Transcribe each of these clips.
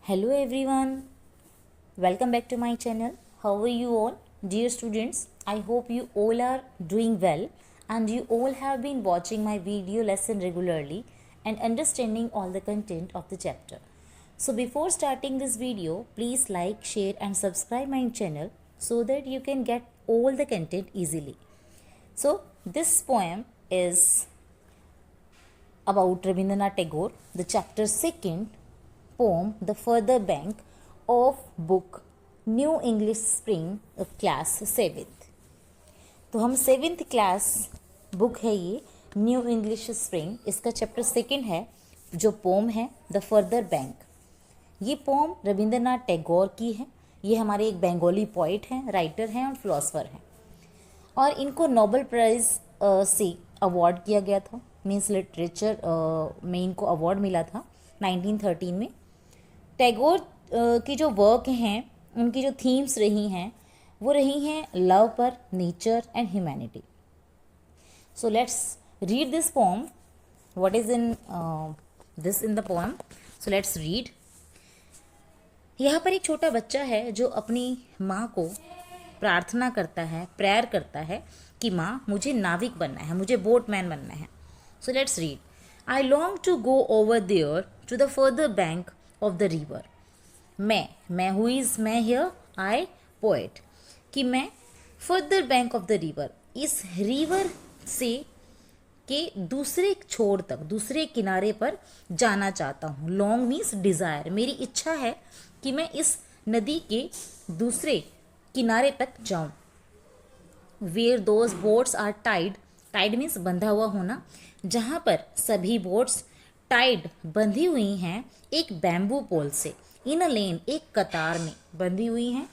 Hello everyone, welcome back to my channel. How are you all? Dear students, I hope you all are doing well and you all have been watching my video lesson regularly and understanding all the content of the chapter. So before starting this video, please like, share and subscribe my channel so that you can get all the content easily. So this poem is about Rabindranath Tagore, the chapter 2nd poem The Further Bank of book New English Spring class 7th. तो हम 7th class book है ये new English spring, इसका chapter 2 है जो pome है the further bank. ये pome Rabindranath Tagore की है. ये हमारे एक बंगाली पोइट हैं, राइटर हैं और फिलोसफर हैं और इनको नोबेल प्राइज़ से अवार्ड किया गया था. मीन्स लिटरेचर में इनको अवार्ड मिला था 1913 में. टैगोर की जो वर्क हैं, उनकी जो थीम्स रही हैं वो रही हैं लव पर, nature and humanity. So let's read this pome. What is in this in the pome? So let's read. यहाँ पर एक छोटा बच्चा है जो अपनी माँ को प्रार्थना करता है, प्रेयर करता है कि माँ मुझे नाविक बनना है, मुझे बोटमैन बनना है. So let's read. I long to go over there to the further bank of the river. मैं हु इज़ मैं हियर? I poet. कि मैं further bank of the river, इस रिवर से के दूसरे छोर तक, दूसरे किनारे पर जाना चाहता हूँ. Long means desire. मेरी इच्छा है कि मैं इस नदी के दूसरे किनारे तक जाऊँ. Where those boats are tied. Tied means बंधा हुआ होना. जहाँ पर सभी बोट्स टाइड बंधी हुई हैं एक बैम्बू पोल से. इन अ लेन, एक कतार में बंधी हुई हैं.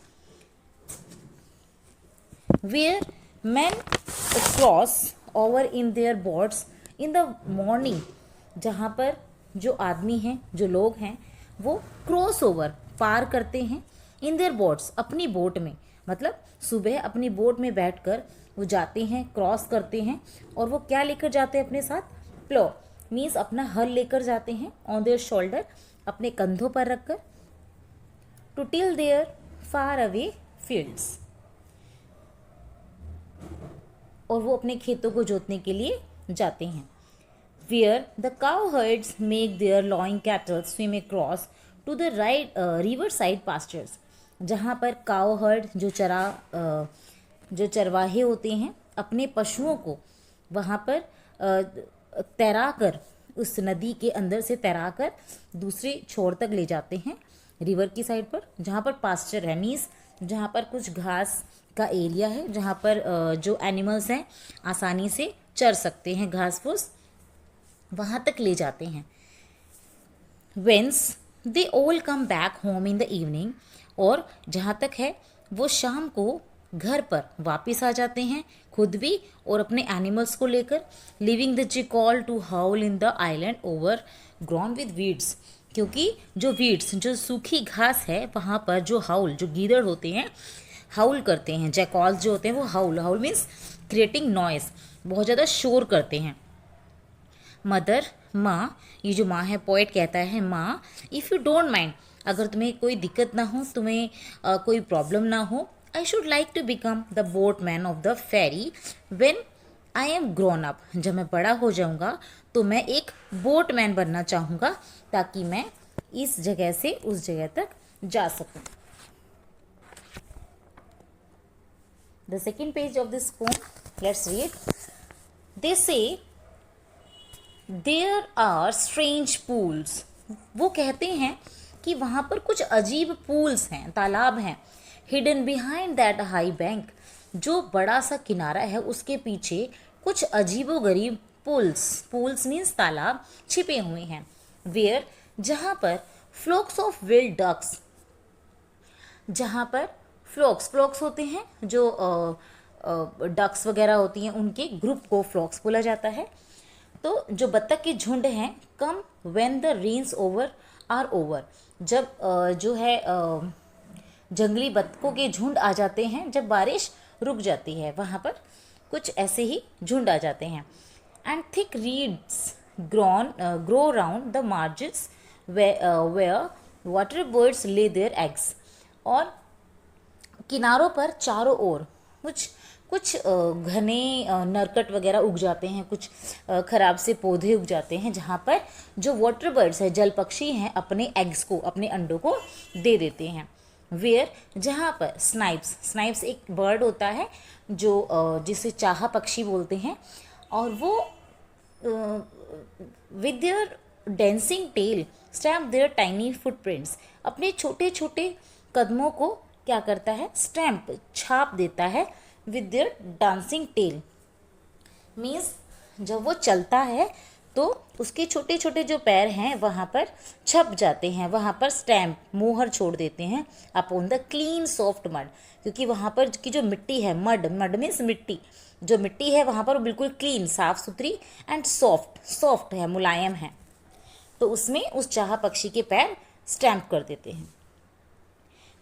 Where man cross over in their boats in the morning. जहाँ पर जो आदमी हैं, जो लोग हैं, वो क्रॉस ओवर पार करते हैं इन देयर बोट्स, अपनी बोट में. मतलब सुबह अपनी बोट में बैठकर वो जाते हैं, क्रॉस करते हैं और वो क्या लेकर जाते हैं अपने साथ? प्लो मीन्स अपना हल लेकर जाते हैं. ऑन देयर शोल्डर, अपने कंधों पर रखकर. To till their far away fields. और वो अपने खेतों को जोतने के लिए जाते हैं. Where the cowherds make their lowing cattle swim across to the right river side pastures. जहाँ पर काउ हर्ड जो चरवाहे होते हैं अपने पशुओं को वहाँ पर तैराकर, उस नदी के अंदर से तैराकर दूसरे छोर तक ले जाते हैं, रिवर की साइड पर, जहाँ पर पास्चर है. मीन्स जहाँ पर कुछ घास का एरिया है, जहाँ पर जो एनिमल्स हैं आसानी से चर सकते हैं, घास फूस, वहाँ तक ले जाते हैं. Whence they all come back home in the evening. और जहाँ तक है वो शाम को घर पर वापस आ जाते हैं, खुद भी और अपने एनिमल्स को लेकर. Leaving the jackal to howl in the island overgrown with weeds. क्योंकि जो वीड्स, जो सूखी घास है, वहाँ पर जो हाउल, जो गीदड़ होते हैं, हाउल करते हैं. जैकॉल्स जो होते हैं वो हाउल मीन्स क्रिएटिंग नॉइस, बहुत ज़्यादा शोर करते हैं. मदर, माँ, ये जो माँ है, पोएट कहता है माँ, इफ़ यू डोंट माइंड, अगर तुम्हें कोई दिक्कत ना हो, तुम्हें कोई प्रॉब्लम ना हो, I should like to become the boatman of the ferry when I am grown up. जब मैं बड़ा हो जाऊँगा तो मैं एक बोटमैन बनना चाहूँगा ताकि मैं इस जगह से उस जगह तक जा सकूँ. The second page of this poem, let's read. They say there are strange pools. वो कहते हैं कि वहाँ पर कुछ अजीब पूल्स हैं, तालाब हैं. Hidden behind that high bank. जो बड़ा सा किनारा है उसके पीछे कुछ अजीबोगरीब पूल्स मीन्स तालाब छिपे हुए हैं. वेयर, जहाँ पर फ्लोक्स ऑफ विल्ड डक्स. जहाँ पर फ्लोक्स होते हैं जो डक्स वगैरह होती हैं, उनके ग्रुप को फ्लोक्स बोला जाता है. तो जो बत्तख के झुंड हैं, come when the rains over are over. जब जो है जंगली बत्तखों के झुंड आ जाते हैं जब बारिश रुक जाती है, वहाँ पर कुछ ऐसे ही झुंड आ जाते हैं. And thick reads grow round the margins where water birds lay their eggs, और किनारों पर चारों ओर कुछ कुछ घने नरकट वगैरह उग जाते हैं, कुछ खराब से पौधे उग जाते हैं, जहाँ पर जो वाटर बर्ड्स है, जल पक्षी हैं, अपने एग्स को, अपने अंडों को दे देते हैं। वेयर, जहाँ पर स्नाइप्स, स्नाइप्स एक बर्ड होता है जो जिसे चाहा पक्षी बोलते हैं, और वो with their dancing tail stamp their tiny footprints, अपने छोटे छोटे कदमों को क्या करता है, स्टैम्प, छाप देता है, with their dancing tail. Means जब वो चलता है तो उसके छोटे छोटे जो पैर हैं वहाँ पर छप जाते हैं, वहाँ पर स्टैम्प, मोहर छोड़ देते हैं upon the clean soft mud, क्योंकि वहाँ पर की जो मिट्टी है, मड, मड मीन्स मिट्टी, जो मिट्टी है वहाँ पर बिल्कुल क्लीन, साफ सुथरी, एंड सॉफ्ट, सॉफ्ट है, मुलायम है, तो उसमें उस चाहा पक्षी के पैर स्टैम्प कर देते हैं।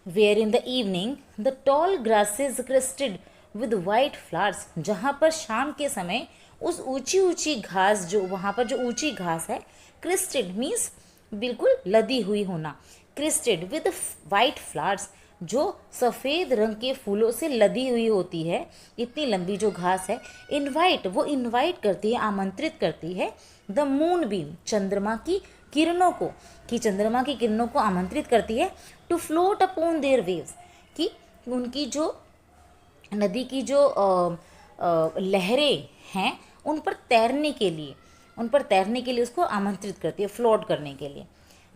Where in the evening the tall grasses crested with white flowers, जहाँ पर शाम के समय उस ऊंची ऊंची घास, जो वहाँ पर जो ऊंची घास है, क्रिस्टेड मीन्स बिल्कुल लदी हुई होना, क्रिस्टेड विद वाइट फ्लावर्स, जो सफ़ेद रंग के फूलों से लदी हुई होती है, इतनी लंबी जो घास है, इनवाइट, वो इनवाइट करती है, आमंत्रित करती है, द मून बीम, चंद्रमा की किरणों को, कि चंद्रमा की किरणों को आमंत्रित करती है, to float upon their waves, कि उनकी जो नदी की जो लहरें हैं उन पर तैरने के लिए, उन पर तैरने के लिए उसको आमंत्रित करती है, फ्लोट करने के लिए।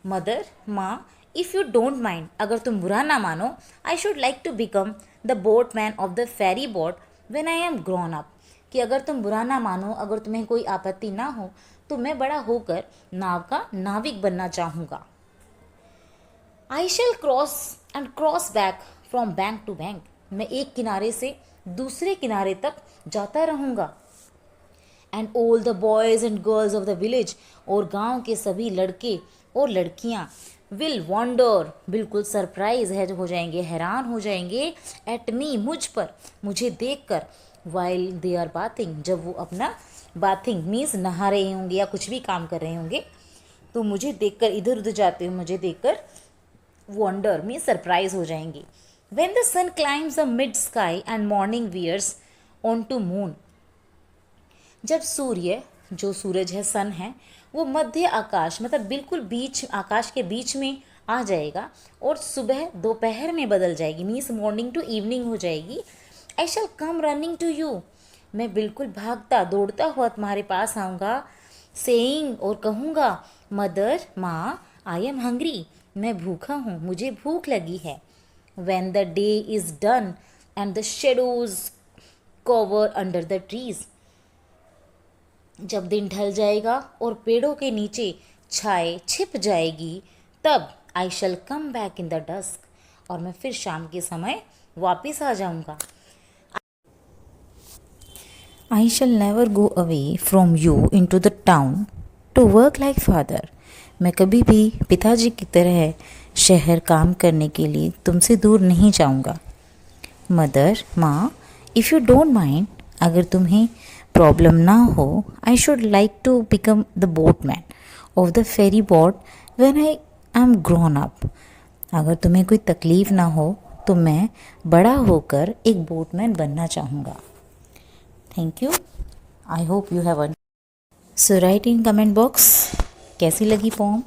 मदर, माँ, इफ़ यू डोंट माइंड, अगर तुम बुरा ना मानो, I should like to become the boat man of the ferry boat when I am grown up, कि अगर तुम बुरा ना मानो, अगर तुम्हें कोई आपत्ति ना हो, तो मैं बड़ा होकर नाव का नाविक बनना चाहूँगा। I shall cross back from bank to bank, मैं एक किनारे से दूसरे किनारे तक जाता रहूँगा। And all the boys and girls of the village, और गांव के सभी लड़के और लड़कियां, विल वॉन्डर, बिल्कुल सरप्राइज है हो जाएंगे, हैरान हो जाएंगे, एट मी, मुझ पर, मुझे देखकर, वाइल दे आर बाथिंग, जब वो अपना बाथिंग मीन्स नहा रहे होंगे या कुछ भी काम कर रहे होंगे, तो मुझे देखकर, इधर उधर जाते हुए मुझे देखकर वॉन्डर मीन्स सरप्राइज हो जाएंगे। When the sun climbs the mid sky and morning wears onto moon, जब सूर्य, जो सूरज है, सन है, वो मध्य आकाश, मतलब बिल्कुल बीच, आकाश के बीच में आ जाएगा और सुबह दोपहर में बदल जाएगी, मीन्स मॉर्निंग टू इवनिंग हो जाएगी। आई शैल कम रनिंग टू यू, मैं बिल्कुल भागता दौड़ता हुआ तुम्हारे पास आऊँगा, सेइंग, और कहूँगा, मदर, माँ, आई एम हंग्री, मैं भूखा हूँ, मुझे भूख लगी है। When the day is done and the shadows cover under the trees, जब दिन ढल जाएगा और पेड़ों के नीचे छाए छिप जाएगी, तब I shall come back in the dusk, और मैं फिर शाम के समय वापस आ जाऊंगा। I shall never go away from you into the town to work like father, मैं कभी भी पिताजी की तरह शहर काम करने के लिए तुमसे दूर नहीं जाऊंगा। मदर, माँ, इफ़ यू डोंट माइंड, अगर तुम्हें प्रॉब्लम ना हो, I should like to become the boatman of the ferry boat when I am grown up, अगर तुम्हें कोई तकलीफ़ ना हो तो मैं बड़ा होकर एक बोटमैन बनना चाहूँगा। Thank you, I hope you have. So right in comment box कैसी लगी पोम।